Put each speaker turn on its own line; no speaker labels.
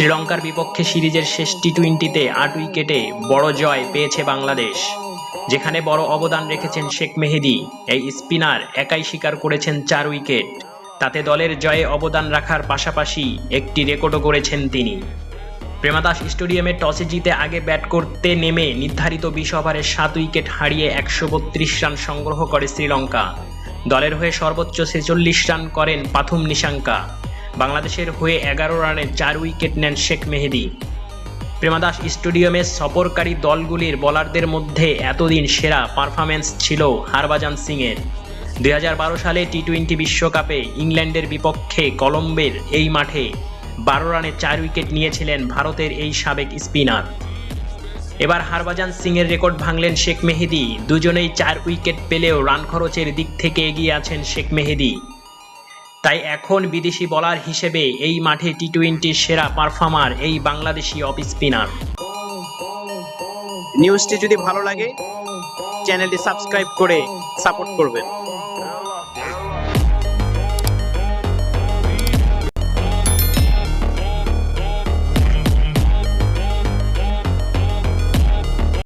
শ্রীলঙ্কার বিপক্ষে সিরিজের শেষ টি-20তে ৮ উইকেটে বড় জয় পেয়েছে বাংলাদেশ, যেখানে বড় অবদান রেখেছেন শেখ মেহেদী। এই স্পিনার একাই শিকার করেছেন ৪ উইকেট। তাতে দলের জয়ে অবদান রাখার পাশাপাশি একটি রেকর্ডও গড়েছেন তিনি। প্রেমাদাস স্টেডিয়ামে টসে জিতে আগে ব্যাট করতে নেমে নির্ধারিত ২০ ওভারে ৭ উইকেট হারিয়ে ১৩২ রান সংগ্রহ করে শ্রীলঙ্কা। দলের হয়ে সর্বোচ্চ ৪৬ রান করেন পাথুম নিশাঙ্কা। বাংলাদেশের হয়ে ১১ রানে ৪ উইকেট নেন শেখ মেহেদী। প্রেমাদাস স্টেডিয়ামে সফরকারী দলগুলির বোলারদের মধ্যে এতদিন সেরা পারফরম্যান্স ছিল হরভজন সিংয়ের। ২০১২ সালে টি-20 বিশ্বকাপে ইংল্যান্ডের বিপক্ষে কলম্বোর এই মাঠে ১২ রানে ৪ উইকেট নিয়েছিলেন ভারতের এই সাবেক স্পিনার। এবার হরভজন সিংয়ের রেকর্ড ভাঙলেন শেখ মেহেদী। দুজনেই ৪ উইকেট পেলেও রান খরচের দিক থেকে এগিয়ে আছেন শেখ মেহেদী। তাই এখন বিদেশি বোলার হিসেবে এই মাঠে টি-20 সেরা পারফর্মার এই বাংলাদেশি অফ স্পিনার।
নিউজটি যদি ভালো লাগে চ্যানেলটি সাবস্ক্রাইব করে সাপোর্ট করবেন।